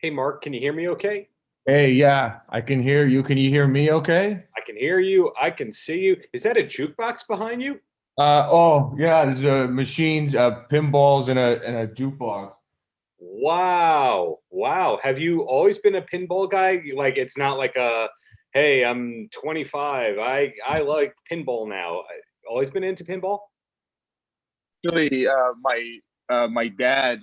Hey, Mark, can you hear me okay? Hey, yeah, I can hear you. Can you hear me okay? I can hear you. I can see you. Is that a jukebox behind you? Oh, yeah, there's machines, pinballs, and a jukebox. Wow. Wow. Have you always been a pinball guy? Like it's not like hey, I'm 25. I like pinball now. Always been into pinball? Actually, my dad,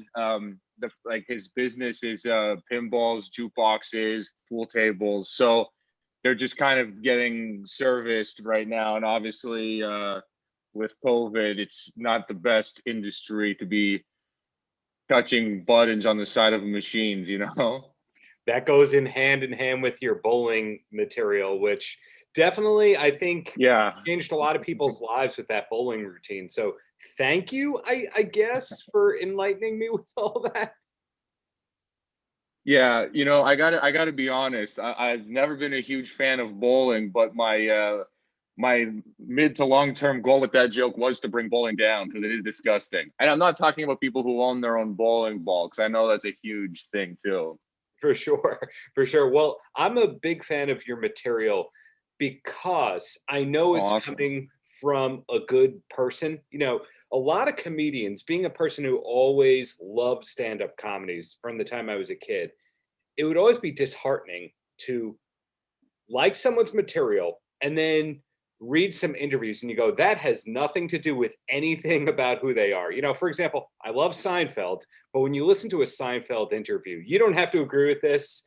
the like his business is pinballs, jukeboxes, pool tables. So they're just kind of getting serviced right now, and obviously, with COVID, it's not the best industry to be touching buttons on the side of machines, you know? That goes in hand with your bowling material, which definitely I think Yeah. changed a lot of people's lives with that bowling routine. So thank you, I guess, for enlightening me with all that. Yeah, I gotta be honest. I've never been a huge fan of bowling, but my mid to long term goal with that joke was to bring bowling down because it is disgusting. And I'm not talking about people who own their own bowling ball because I know that's a huge thing too. For sure, for sure. Well, I'm a big fan of your material because I know it's Awesome. coming from a good person. A lot of comedians, being a person who always loved stand-up comedies from the time I was a kid, it would always be disheartening to like someone's material and then read some interviews and you go, that has nothing to do with anything about who they are. For example, I love Seinfeld, but when you listen to a Seinfeld interview, you don't have to agree with this,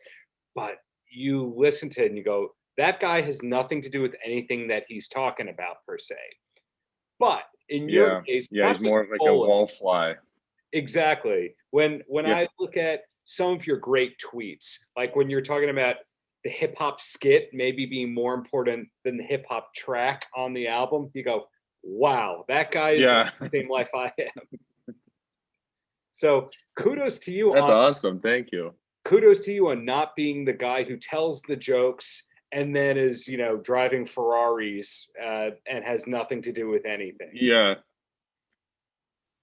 but you listen to it and you go, that guy has nothing to do with anything that he's talking about per se. But in your Yeah, case, yeah, not he's just more of like a bowling, wallfly. exactly. When Yeah, I look at some of your great tweets, like when you're talking about the hip hop skit maybe being more important than the hip hop track on the album, you go, wow, that guy is yeah, like the same life I am. So kudos to you that's on awesome. Thank you. not being the guy who tells the jokes and then is driving Ferraris and has nothing to do with anything. Yeah.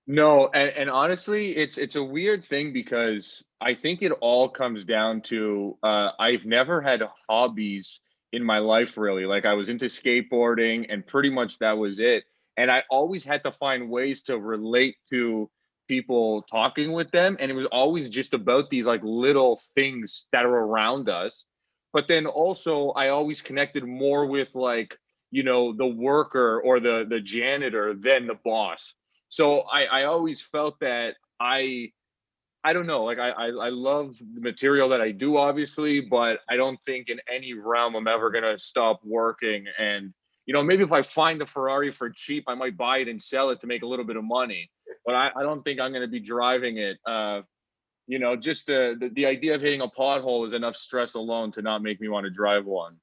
No, and honestly, it's a weird thing because I think it all comes down to I've never had hobbies in my life really. Like I was into skateboarding and pretty much that was it. And I always had to find ways to relate to people talking with them. And it was always just about these like little things that are around us. But then also I always connected more with like, the worker or the janitor than the boss. So I always felt that I don't know, like I love the material that I do, obviously, but I don't think in any realm I'm ever gonna stop working. And maybe if I find a Ferrari for cheap, I might buy it and sell it to make a little bit of money. But I don't think I'm gonna be driving it. Just the idea of hitting a pothole is enough stress alone to not make me want to drive one.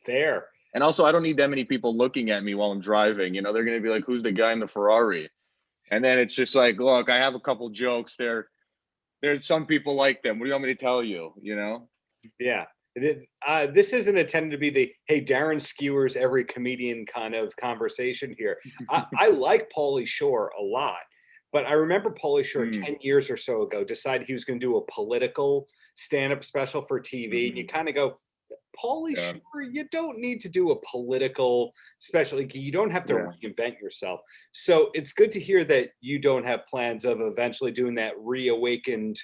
Fair. And also, I don't need that many people looking at me while I'm driving. They're gonna be like, "Who's the guy in the Ferrari?" And then it's just like, look, I have a couple jokes there. There's some people like them. What do you want me to tell you? Yeah. This isn't intended to be the hey Darren skewers every comedian kind of conversation here. I like Pauly Shore a lot, but I remember Pauly Shore Mm, 10 years or so ago decided he was going to do a political stand-up special for TV, and you hmm. kind of go, Pauly Yeah, Shore, you don't need to do a political special. Like, you don't have to yeah. reinvent yourself. So it's good to hear that you don't have plans of eventually doing that reawakened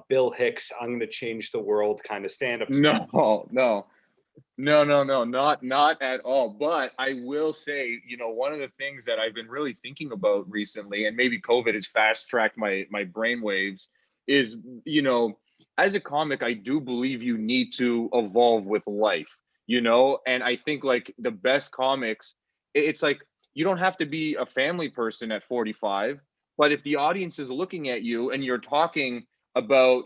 Bill Hicks, I'm going to change the world kind of stand up. No, no, no, not at all. But I will say, one of the things that I've been really thinking about recently, and maybe COVID has fast tracked my brain waves, is as a comic, I do believe you need to evolve with life, and I think like the best comics, it's like you don't have to be a family person at 45, but if the audience is looking at you and you're talking about,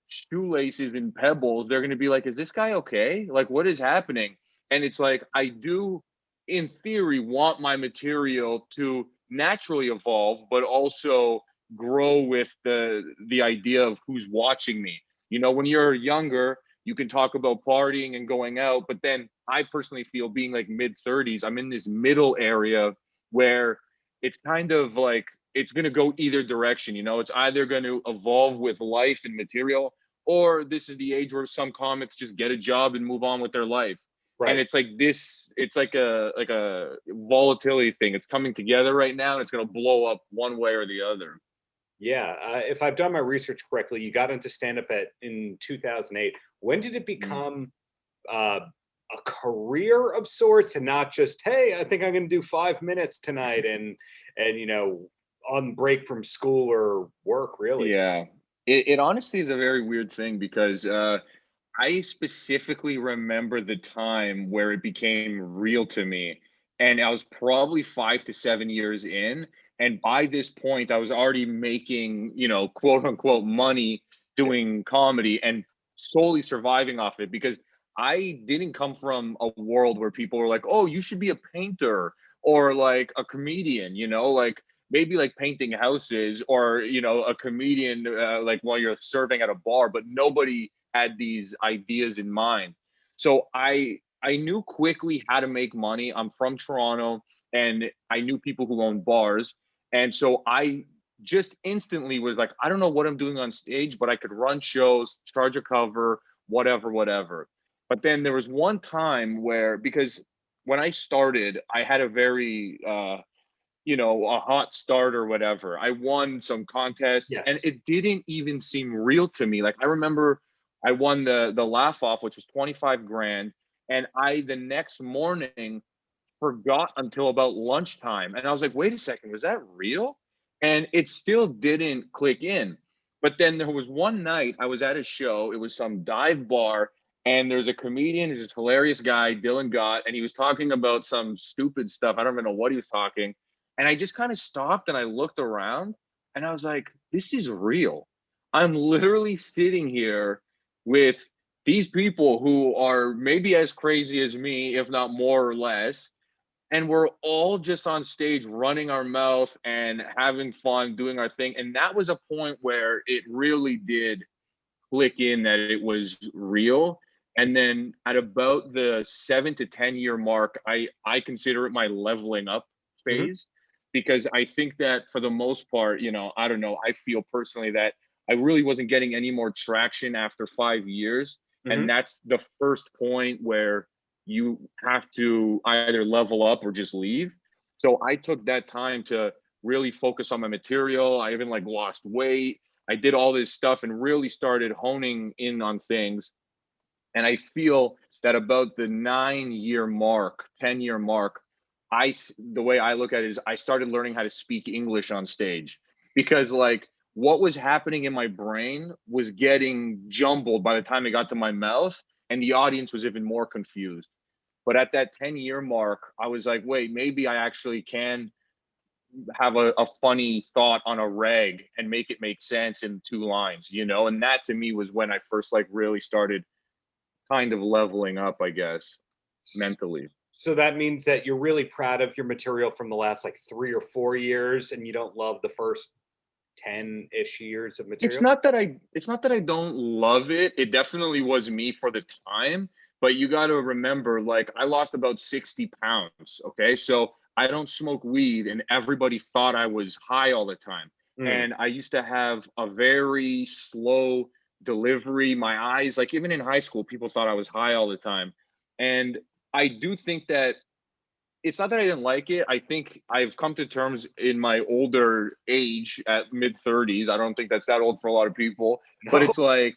shoelaces and pebbles, they're going to be like, is this guy okay? Like, what is happening? And it's like, I do, in theory, want my material to naturally evolve, but also grow with the idea of who's watching me. When you're younger, you can talk about partying and going out, but then I personally feel being like mid 30s, I'm in this middle area where it's kind of like it's going to go either direction. It's either going to evolve with life and material, or this is the age where some comics just get a job and move on with their life. Right. And it's like this, it's like a volatility thing. It's coming together right now, and it's going to blow up one way or the other. Yeah, if I've done my research correctly, you got into stand-up in 2008. When did it become a career of sorts, and not just, hey, I think I'm going to do 5 minutes tonight, and on break from school or work, really? Yeah, it honestly is a very weird thing because I specifically remember the time where it became real to me, and I was probably 5 to 7 years in, and by this point, I was already making, quote unquote money doing comedy and solely surviving off it, because I didn't come from a world where people were like, "Oh, you should be a painter or like a comedian," like maybe like painting houses, or a comedian like while you're serving at a bar, but nobody had these ideas in mind. So I knew quickly how to make money. I'm from Toronto, and I knew people who owned bars, and so I just instantly was like, I don't know what I'm doing on stage, but I could run shows, charge a cover, whatever. But then there was one time where, because when I started, I had a very a hot start or whatever. I won some contests, and Yes. it didn't even seem real to me. Like, I remember I won the laugh off, which was 25 grand. And I, the next morning, forgot until about lunchtime. And I was like, wait a second, was that real? And it still didn't click in. But then there was one night I was at a show, it was some dive bar, and there's a comedian, who's this hilarious guy, Dylan Gott, and he was talking about some stupid stuff. I don't even know what he was talking. And I just kind of stopped and I looked around, and I was like, this is real. I'm literally sitting here with these people who are maybe as crazy as me, if not more or less, and we're all just on stage running our mouth and having fun doing our thing. And that was a point where it really did click in that it was real. And then at about the 7 to 10 year mark, I consider it my leveling up Hmm. phase, because I think that for the most part, I don't know, I feel personally that I really wasn't getting any more traction after 5 years. Hmm. And that's the first point where you have to either level up or just leave. So I took that time to really focus on my material. I even like lost weight. I did all this stuff and really started honing in on things. And I feel that about the 9 year mark, 10 year mark, the way I look at it is I started learning how to speak English on stage, because like what was happening in my brain was getting jumbled by the time it got to my mouth, and the audience was even more confused. But at that 10 year mark, I was like, wait, maybe I actually can have a funny thought on a reg and make it make sense in 2 lines, and that to me was when I first like really started kind of leveling up, I guess, mentally. So that means that you're really proud of your material from the last like 3 or 4 years, and you don't love the first 10-ish years of It's material? not that I don't love it. It definitely was me for the time, but you got to remember, like, I lost about 60 pounds. Okay. So I don't smoke weed, and everybody thought I was high all the time. Mm. And I used to have a very slow delivery. My eyes, like, even in high school, people thought I was high all the time. And I do think that it's not that I didn't like it. I think I've come to terms in my older age at mid 30s. I don't think that's that old for a lot of people, but No. it's like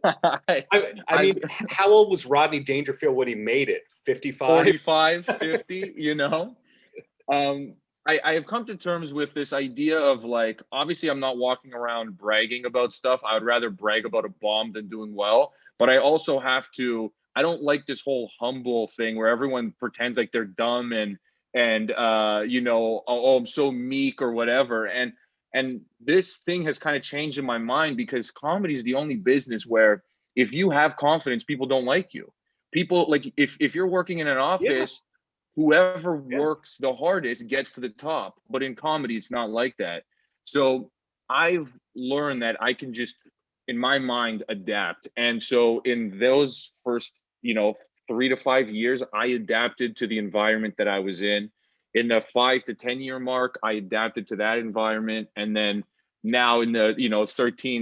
I, I I mean, how old was Rodney Dangerfield when he made it? 55? 45, 50, Um, I have come to terms with this idea of, like, obviously I'm not walking around bragging about stuff. I would rather brag about a bomb than doing well. But I also have to, I don't like this whole humble thing where everyone pretends like they're dumb and oh, I'm so meek or whatever. And this thing has kind of changed in my mind, because comedy is the only business where if you have confidence, people don't like you. People, like, if you're working in an Yeah, office, whoever yeah. works the hardest gets to the top. But in comedy, it's not like that. So I've learned that I can just, in my mind, adapt. And so in those first, 3 to 5 years, I adapted to the environment that I was in. In the 5 to 10 year mark, I adapted to that environment. And then now in the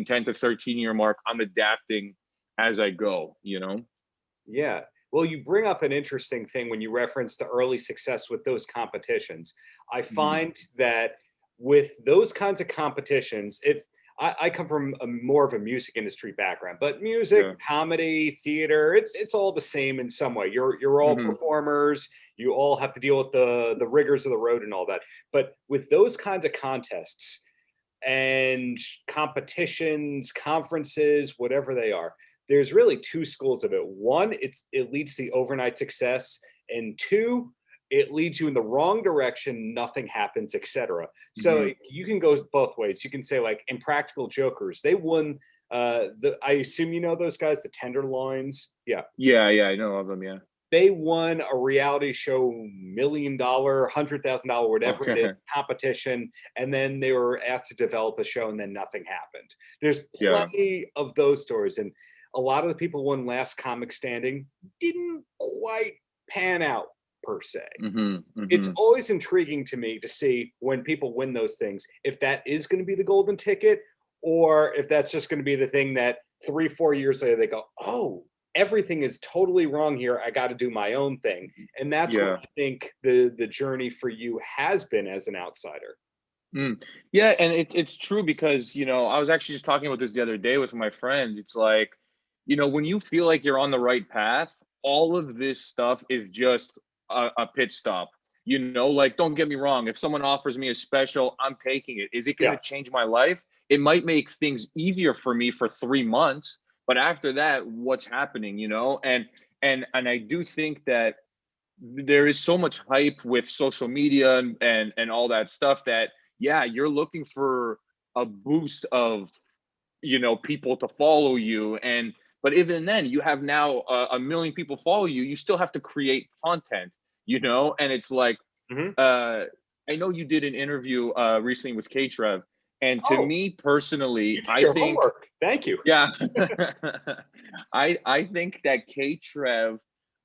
10 to 13 year mark, I'm adapting as I go. Yeah. Well, you bring up an interesting thing when you reference the early success with those competitions. I Mhm. find that with those kinds of competitions, if I come from more of a music industry background, but music, Yeah. comedy, theater, it's all the same in some way. You're all Hmm. performers. You all have to deal with the rigors of the road and all that. But with those kinds of contests and competitions, conferences, whatever they are, there's really two schools of it. One, it leads to the overnight success, and two, it leads you in the wrong direction, nothing happens, etc. So Hmm. you can go both ways. You can say, like, Impractical Jokers, they won I assume you know those guys, the Tenderloins. Yeah. Yeah, I know of them. Yeah. They won a reality show, $1 million, $100,000, whatever it is, Okay. competition, and then they were asked to develop a show, and then nothing happened. There's Yeah. plenty of those stories, and a lot of the people who won Last Comic Standing didn't quite pan out per se. Hmm. It's Hmm. always intriguing to me to see when people win those things, if that is going to be the golden ticket, or if that's just going to be the thing that 3, 4 years later they go, oh, everything is totally wrong here. I got to do my own thing. And that's what Yeah. I think the journey for you has been as an outsider. Mm. Yeah, and it's true because I was actually just talking about this the other day with my friend. It's like, when you feel like you're on the right path, all of this stuff is just a pit stop. Like, don't get me wrong. If someone offers me a special, I'm taking it. Is it going Yeah. to change my life? It might make things easier for me for 3 months, but after that, what's happening? And I do think that there is so much hype with social media and all that stuff that, yeah, you're looking for a boost of people to follow you. But even then, you have now a million people follow you. You still have to create content. And it's like, Mhm. I know you did an interview recently with K-Trev, and to Oh, me personally, you did I your think, homework. Thank you. yeah. I think that K-Trev,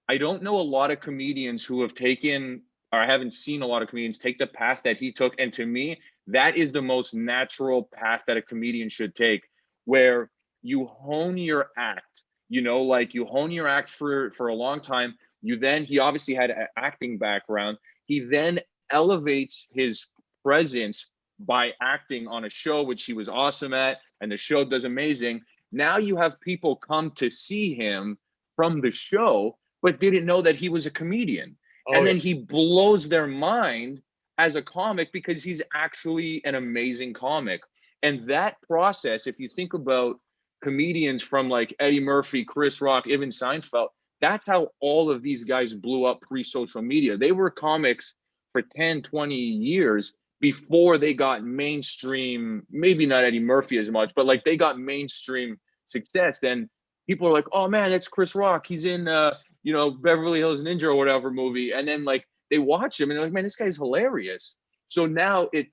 I don't know a lot of comedians who have taken, or I haven't seen a lot of comedians take the path that he took. And to me, that is the most natural path that a comedian should take, where you hone your act, like you hone your act for a long time. He obviously had an acting background. He then elevates his presence by acting on a show, which he was awesome at, and the show does amazing. Now you have people come to see him from the show, but didn't know that he was a comedian. Oh And yeah. then he blows their mind as a comic because he's actually an amazing comic. And that process, if you think about comedians from like Eddie Murphy, Chris Rock, even Seinfeld, that's how all of these guys blew up pre-social media. They were comics for 10, 20 years before they got mainstream, maybe not Eddie Murphy as much, but like they got mainstream success. Then people are like, oh man, that's Chris Rock. He's in Beverly Hills Ninja or whatever movie. And then like they watch him and they're like, man, this guy's hilarious. So now it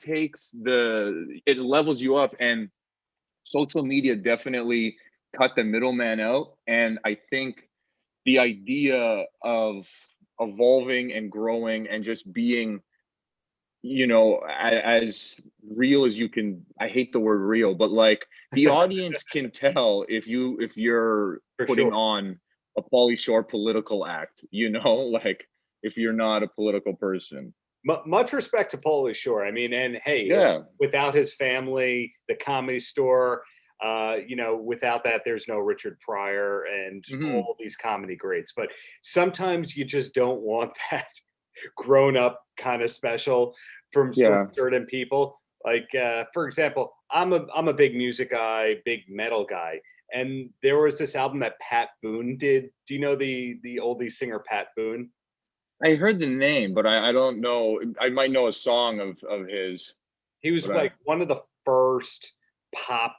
levels you up, and social media definitely cut the middleman out. And I think the idea of evolving and growing and just being as real as you can. I hate the word real, but like the audience can tell if you're For putting sure. on a Pauly Shore political act, like if you're not a political person. Much respect to Pauly Shore. I mean, and hey, Yeah. without his family, the Comedy Store, without that, there's no Richard Pryor and Hmm. all these comedy greats. But sometimes you just don't want that grown up kind of special from Yeah. certain people. Like, for example, I'm a big music guy, big metal guy, and there was this album that Pat Boone did. Do you know the oldie singer Pat Boone? I heard the name, but I don't know. I might know a song of his, He was but I like one of the first pop,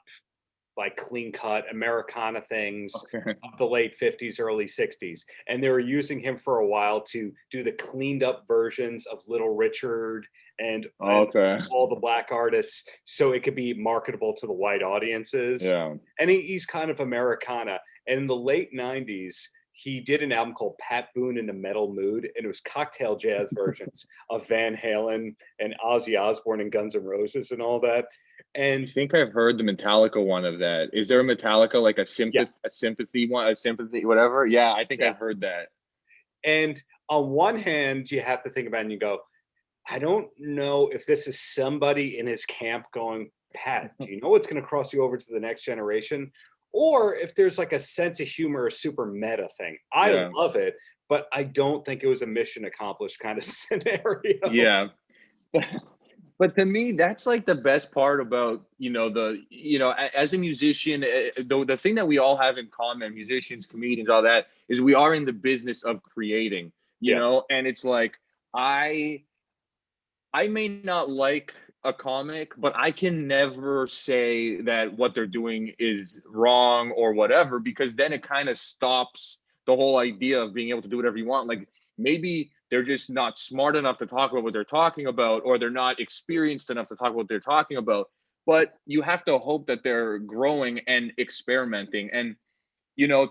like, clean cut Americana things okay. of the late 50s, early 60s. And they were using him for a while to do the cleaned up versions of Little Richard and Okay. all the black artists so it could be marketable to the white audiences. Yeah. And he's kind of Americana. And in the late 90s, he did an album called Pat Boone in a Metal Mood, and it was cocktail jazz versions of Van Halen and Ozzy Osbourne and Guns N' Roses and all that. I And think I've heard the Metallica one of that. Is there a Metallica, like a yeah, sympathy one, a sympathy, whatever? Yeah, I think yeah. I've heard that. And on one hand, you have to think about it and you go, I don't know if this is somebody in his camp going, Pat, do you know what's going to cross you over to the next generation? Or if there's like a sense of humor, a super meta thing. I Yeah. love it, but I don't think it was a mission accomplished kind of scenario. Yeah. But to me, that's like the best part about, as a musician, the thing that we all have in common, musicians, comedians, all that, is we are in the business of creating, Yeah. and it's like, I I may not like a comic, but I can never say that what they're doing is wrong or whatever, because then it kind of stops the whole idea of being able to do whatever you want. Like maybe they're just not smart enough to talk about what they're talking about, or they're not experienced enough to talk about what they're talking about. But you have to hope that they're growing and experimenting. And, you know,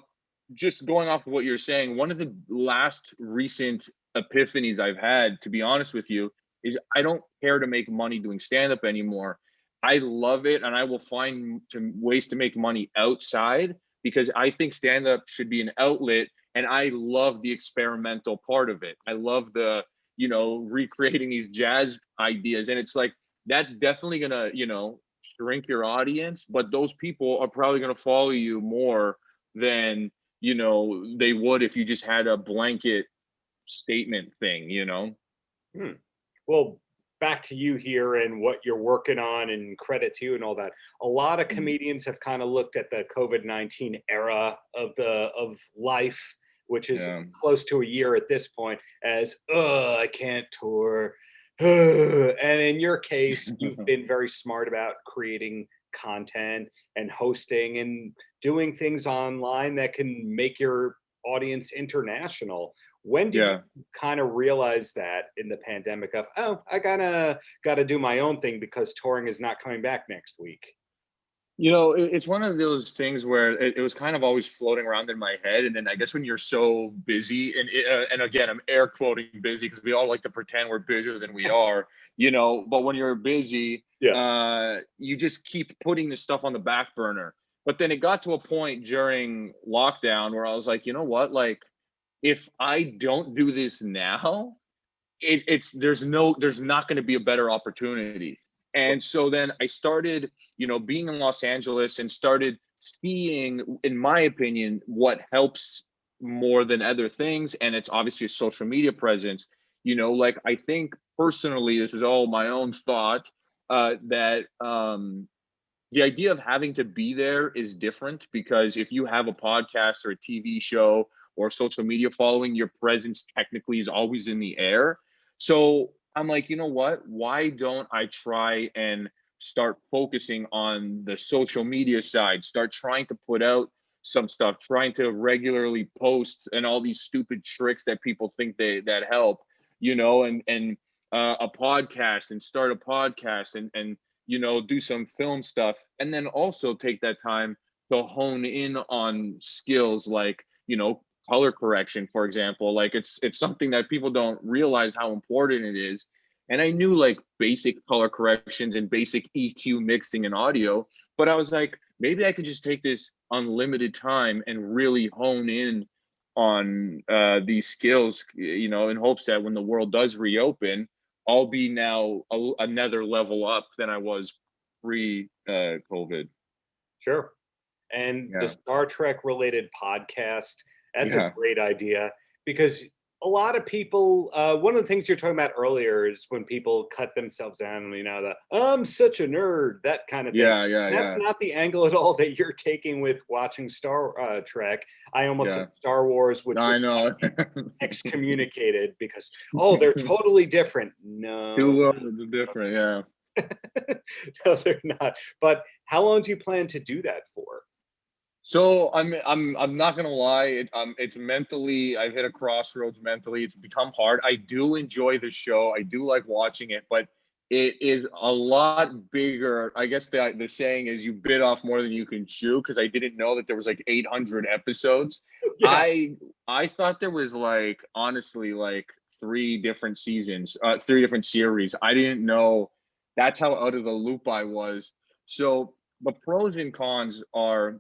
just going off of what you're saying, one of the last recent epiphanies I've had, to be honest with you, is I don't care to make money doing stand up anymore. I love it, and I will find ways to make money outside, because I think stand up should be an outlet, and I love the experimental part of it. I love the, recreating these jazz ideas, and it's like that's definitely going to, shrink your audience, but those people are probably going to follow you more than, they would if you just had a blanket statement thing. Hmm. Well, back to you here and what you're working on, and credit to you and all that. A lot of comedians have kind of looked at the COVID-19 era of life, which is Yeah. close to a year at this point, as I can't tour. And in your case, you've been very smart about creating content and hosting and doing things online that can make your audience international. When did Yeah. you kind of realize that in the pandemic of, oh, I gotta do my own thing because touring is not coming back next week? It's one of those things where it was kind of always floating around in my head, and then I guess when you're so busy, and again, I'm air quoting busy because we all like to pretend we're busier than we are, But when you're busy, Yeah. you just keep putting this stuff on the back burner. But then it got to a point during lockdown where I was like, you know what, like if I don't do this now, there's not going to be a better opportunity. And so then I started, being in Los Angeles, and started seeing, in my opinion, what helps more than other things, and it's obviously a social media presence. Like I think personally, this is all my own thought, that the idea of having to be there is different, because if you have a podcast or a TV show or social media following, your presence technically is always in the air. So I'm like, you know what? Why don't I try and start focusing on the social media side, start trying to put out some stuff, trying to regularly post, and all these stupid tricks that people think that help, and a podcast, and start a podcast, and do some film stuff, and then also take that time to hone in on skills like, color correction, for example. Like it's something that people don't realize how important it is. And I knew like basic color corrections and basic EQ mixing and audio, but I was like, maybe I could just take this unlimited time and really hone in on these skills, in hopes that when the world does reopen, I'll be now another level up than I was pre COVID. Sure. And the Yeah. Star Trek related podcast, that's a Yeah. great idea, because a lot of people, one of the things you're talking about earlier is when people cut themselves down, the I'm such a nerd, that kind of thing. Yeah. Yeah. That's Yeah. not the angle at all that you're taking with watching Star Trek. I almost Yeah. said Star Wars, which I would know. excommunicated because, oh, they're totally different. Two No, worlds are different. Yeah. no, they're not. But how long do you plan to do that for? So I'm not gonna lie. It's mentally, I've hit a crossroads mentally. It's become hard. I do enjoy the show. I do like watching it, but it is a lot bigger. I guess the saying is you bit off more than you can chew, because I didn't know that there was like 800 episodes. Yeah. I thought there was like, honestly, like three different seasons, three different series. I didn't know. That's how out of the loop I was. So the pros and cons are,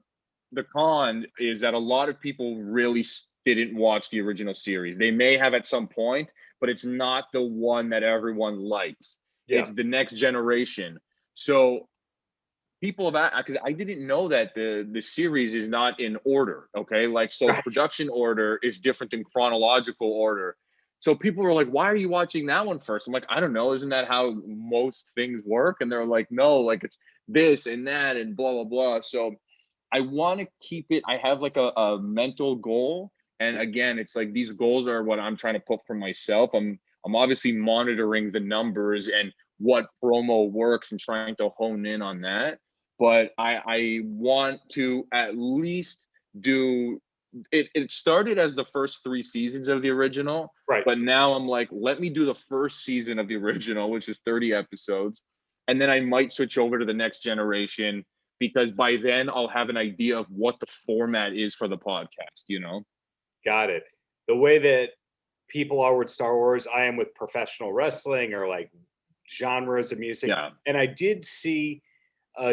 the con is that a lot of people really didn't watch the original series. They may have at some point, but it's not the one that everyone likes. Yeah. It's the next generation. So people have, because I didn't know that the series is not in order. Okay, like, so Right. production order is different than chronological order. So people were like, why are you watching that one first? I'm like, I don't know, isn't that how most things work? And they're like, no, like, it's this and that and blah blah blah. So I want to keep it, I have like a mental goal, and again, it's like these goals are what I'm trying to put for myself. I'm obviously monitoring the numbers and what promo works and trying to hone in on that. But I want to at least do it. It started as the first 3 seasons of the original, Right. but now I'm like, let me do the first season of the original, which is 30 episodes, and then I might switch over to the next generation, because by then I'll have an idea of what the format is for the podcast, you know? Got it. The way that people are with Star Wars, I am with professional wrestling or like genres of music. Yeah. And I did see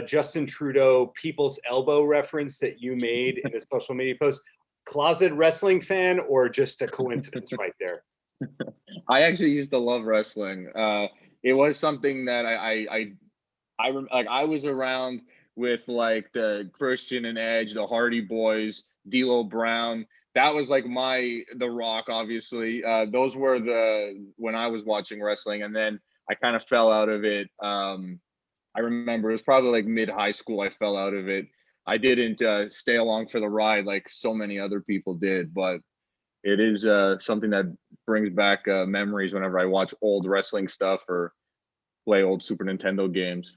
Justin Trudeau People's Elbow reference that you made in a social media post. Closet wrestling fan or just a coincidence right there? I actually used to love wrestling. It was something that I was around with like the Christian and Edge, the Hardy Boys, D'Lo Brown. That was like The Rock, obviously. Those were when I was watching wrestling, and then I kind of fell out of it. I remember it was probably like mid high school I fell out of it. I didn't stay along for the ride like so many other people did, but it is something that brings back memories whenever I watch old wrestling stuff or play old Super Nintendo games.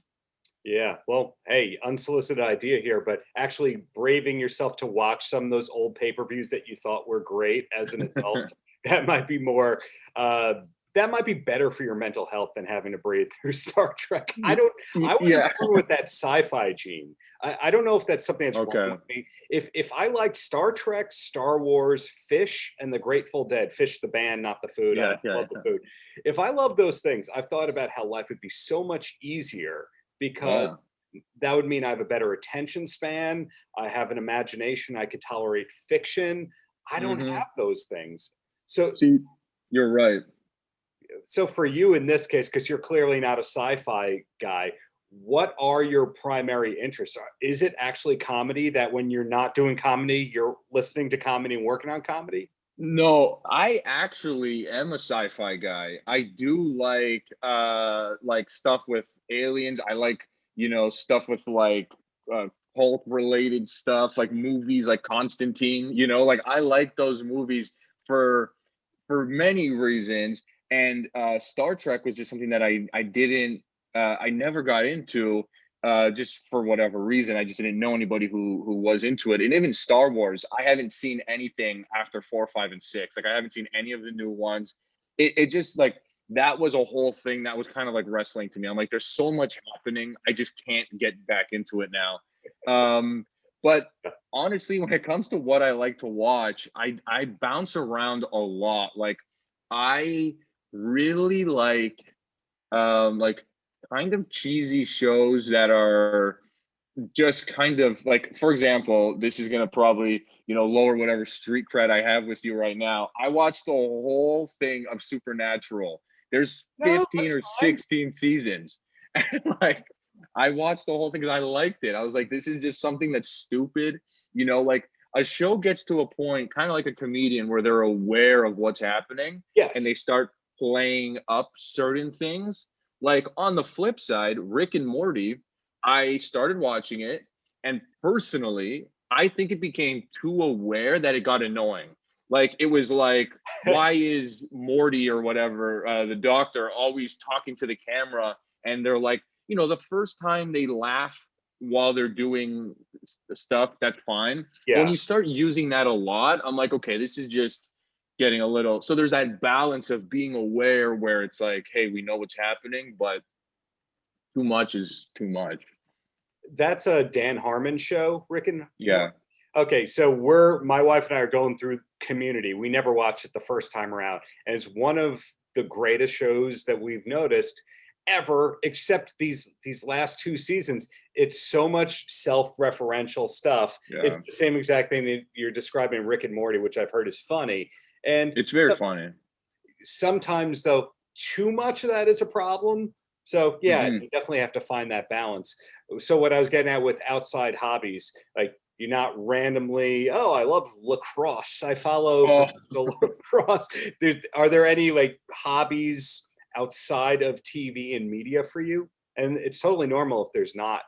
Yeah, well, hey, unsolicited idea here, but actually braving yourself to watch some of those old pay-per-views that you thought were great as an adult, that might be more, that might be better for your mental health than having to breathe through Star Trek. I wasn't born with that sci-fi gene. I don't know if that's something that's wrong with me. If I liked Star Trek, Star Wars, Fish, and the Grateful Dead, Fish the band, not the food, I love the food. If I love those things, I've thought about how life would be so much easier, because that would mean I have a better attention span. I have an imagination. I could tolerate fiction. I don't have those things. So see, you're right. So for you in this case, because you're clearly not a sci-fi guy, what are your primary interests? Is it actually comedy, that when you're not doing comedy, you're listening to comedy and working on comedy? No, I actually am a sci-fi guy. I do like stuff with aliens. I like, stuff with like cult related stuff, like movies like Constantine, like I like those movies for many reasons. And Star Trek was just something that I never got into, just for whatever reason. I just didn't know anybody who was into it. And even Star Wars, I haven't seen anything after 4, 5, and 6. Like I haven't seen any of the new ones. It just like, that was a whole thing that was kind of like wrestling to me. I'm like, there's so much happening, I just can't get back into it now. But honestly, when it comes to what I like to watch, I bounce around a lot. Like I really like kind of cheesy shows that are just kind of like, for example, this is going to probably, lower whatever street cred I have with you right now. I watched the whole thing of Supernatural. There's 15 or 16 seasons. And like, I watched the whole thing because I liked it. I was like, this is just something that's stupid. Like a show gets to a point, kind of like a comedian, where they're aware of what's happening. Yes. And they start playing up certain things. Like on the flip side, Rick and Morty, I started watching it, and personally, I think it became too aware that it got annoying. Like it was like, why is Morty or whatever, the doctor, always talking to the camera? And they're like, the first time they laugh while they're doing stuff, that's fine. Yeah. When you start using that a lot, I'm like, okay, this is just getting a little. So there's that balance of being aware where it's like, hey, we know what's happening, but too much is too much. That's a Dan Harmon show, Rick and Yeah. Okay, so my wife and I are going through Community. We never watched it the first time around, and it's one of the greatest shows that we've noticed. ever, except these last 2 seasons. It's so much self-referential stuff. Yeah. It's the same exact thing that you're describing Rick and Morty, which I've heard is funny. And It's very funny. sometimes, though, too much of that is a problem. So yeah, Mhm. you definitely have to find that balance. So what I was getting at with outside hobbies, like you're not randomly, oh, I love lacrosse, I follow Oh. professional lacrosse. Are there any like hobbies outside of TV and media for you? And it's totally normal if there's not.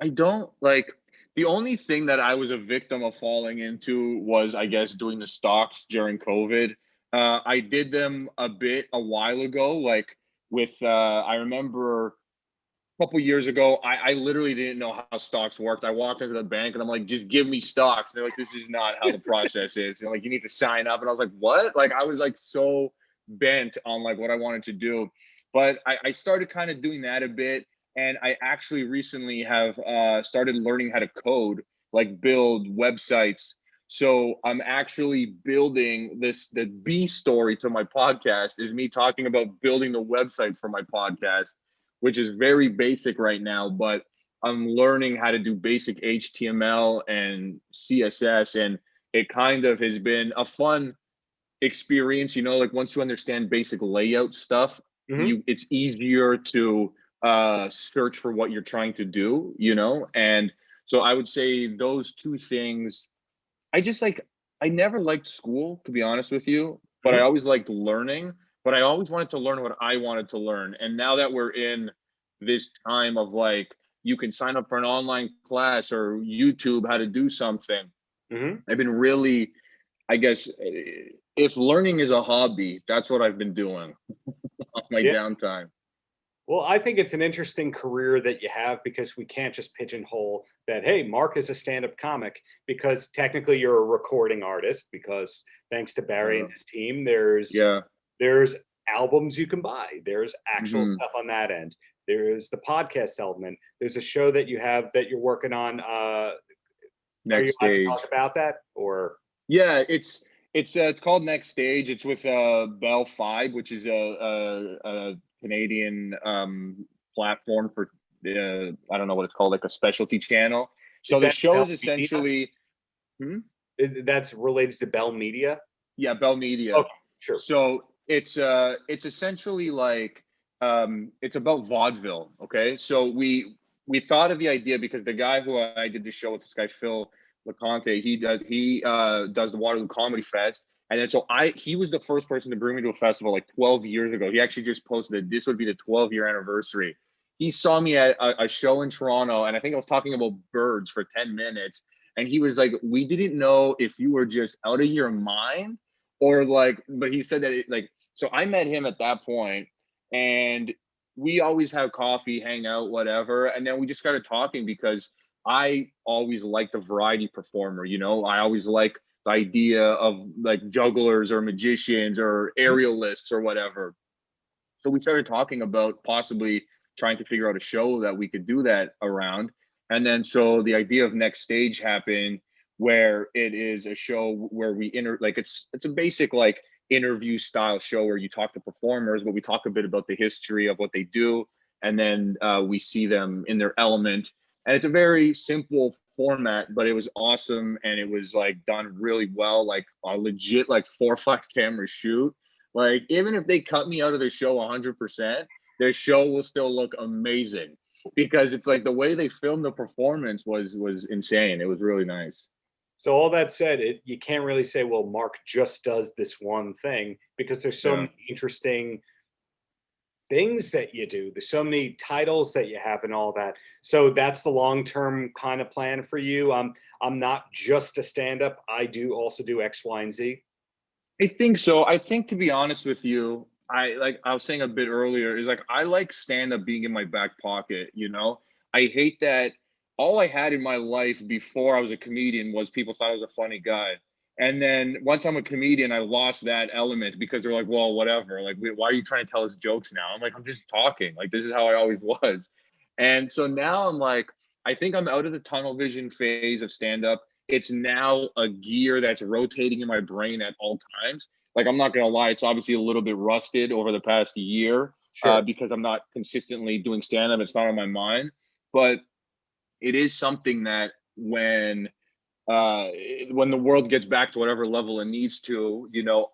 I don't like the only thing that I was a victim of falling into was, I guess, doing the stocks during COVID. I did them a bit a while ago, like with I remember a couple years ago, I literally didn't know how stocks worked. I walked into the bank and I'm like, just give me stocks. And they're like, this is not how the process is. And like, you need to sign up. And I was like, what? Like, I was like so bent on like what I wanted to do. But I started kind of doing that a bit. And I actually recently have started learning how to code, like build websites. So I'm actually building this. The B story to my podcast is me talking about building the website for my podcast, which is very basic right now, but I'm learning how to do basic HTML and CSS. And it kind of has been a fun experience, like once you understand basic layout stuff, Mhm. it's easier to search for what you're trying to do, and so I would say those two things. I never liked school, to be honest with you, but I Mhm. always liked learning, but I always wanted to learn what I wanted to learn. And now that we're in this time of like, you can sign up for an online class or YouTube how to do something, Mhm. I've been really, I guess, if learning is a hobby, that's what I've been doing on my Yeah. downtime. Well, I think it's an interesting career that you have because we can't just pigeonhole that, hey, Mark is a stand-up comic, because technically you're a recording artist, because thanks to Barry Uh, and his team, there's yeah. there's albums you can buy. There's actual Hmm. stuff on that end. There's the podcast element. There's a show that you have that you're working on. Are you Next allowed to talk stage. about that? Or Yeah, it's called Next Stage. It's with Bell Fibe, which is a Canadian platform for I don't know what it's called, like a specialty channel. So is the that show Bell is Media? essentially, hmm? That's related to Bell Media? Yeah, Bell Media. Okay, sure. So it's essentially like it's about vaudeville. Okay, so we thought of the idea because the guy who I did the show with, this guy Phil LeConte, he does the Waterloo Comedy Fest, and then so he was the first person to bring me to a festival like 12 years ago. He actually just posted that this would be the 12-year anniversary. He saw me at a show in Toronto, and I think I was talking about birds for 10 minutes, and he was like, "We didn't know if you were just out of your mind." Or like, but he said that so I met him at that point, and we always have coffee, hang out, whatever, and then we just started talking because I always liked a variety performer. I always like the idea of like jugglers or magicians or Mhm. aerialists or whatever. So we started talking about possibly trying to figure out a show that we could do that around. And then so the idea of Next Stage happened, where it is a show where we like it's a basic like interview style show where you talk to performers, but we talk a bit about the history of what they do, and then we see them in their element. And it's a very simple format, but it was awesome, and it was like done really well, like a legit like 4 or 5 camera shoot. Like, even if they cut me out of the show 100%, their show will still look amazing, because it's like the way they filmed the performance was insane. It was really nice. So all that said, you can't really say, well, Mark just does this one thing, because there's so Yeah. many interesting things that you do. There's so many titles that you have and all that. So that's the long-term kind of plan for you. I'm not just a stand-up. I do also do X, Y, and Z. I think so. I think, to be honest with you, I was saying a bit earlier, is like I like stand up being in my back pocket. I hate that all I had in my life before I was a comedian was people thought I was a funny guy. And then once I'm a comedian, I lost that element because they're like, well, whatever. Like, why are you trying to tell us jokes now? I'm like, I'm just talking. Like, this is how I always was. And so now I'm like, I think I'm out of the tunnel vision phase of stand up. It's now a gear that's rotating in my brain at all times. Like, I'm not gonna lie, it's obviously a little bit rusted over the past year, Sure. because I'm not consistently doing stand-up. It's not on my mind, but it is something that when the world gets back to whatever level it needs to,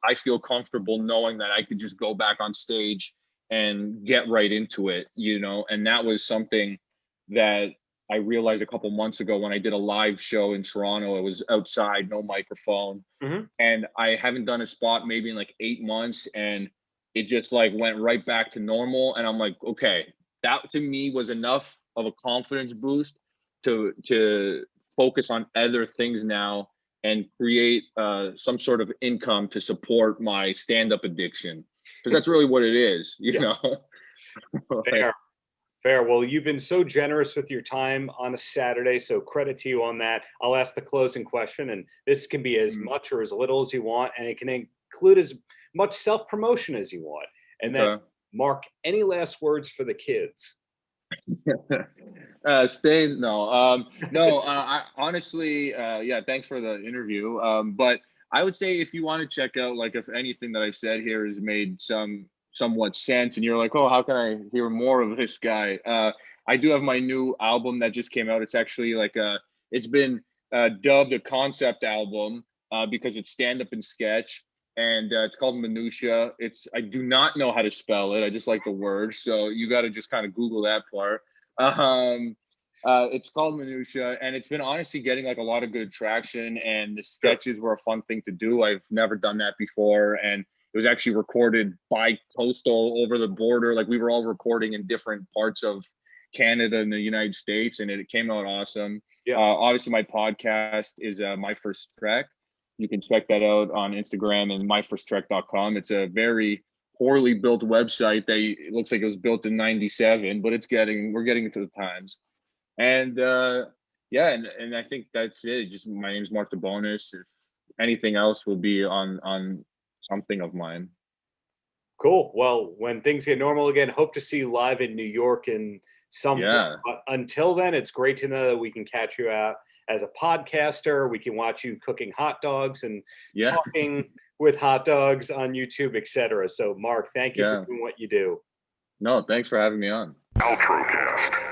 I feel comfortable knowing that I could just go back on stage and get right into it, and that was something that I realized a couple months ago when I did a live show in Toronto. It was outside, no microphone, and I haven't done a spot maybe in like 8 months, and it just like went right back to normal. And I'm like, okay, that to me was enough of a confidence boost to focus on other things now and create some sort of income to support my stand-up addiction, because that's really what it is, you know. Fair. Well, you've been so generous with your time on a Saturday, so credit to you on that. I'll ask the closing question, and this can be as much or as little as you want, and it can include as much self-promotion as you want. And that's, Mark, any last words for the kids? I honestly, thanks for the interview. But I would say if you want to check out, like, if anything that I've said here has made somewhat sense and you're like, oh, how can I hear more of this guy? I do have my new album that just came out. It's actually like it's been dubbed a concept album because it's stand-up and sketch, and it's called Minutiae. I do not know how to spell it. I just like the word, so you got to just kind of Google that part. It's called Minutiae, and it's been honestly getting like a lot of good traction, and the sketches were a fun thing to do. I've never done that before, and it was actually recorded by coastal over the border. Like, we were all recording in different parts of Canada and the United States, and it came out awesome. Obviously my podcast is My First Trek. You can check that out on Instagram and myfirsttrek.com. It's a very poorly built website that it looks like it was built in 97, but we're getting into the times. And and I think that's it. Just, my name's Mark DeBonis. If anything else will be on something of mine. Cool. Well, when things get normal again, hope to see you live in New York in some form. But until then, it's great to know that we can catch you out as a podcaster. We can watch you cooking hot dogs and talking with hot dogs on YouTube, etc. So, Mark, thank you for doing what you do. No, thanks for having me on. Paltrocast.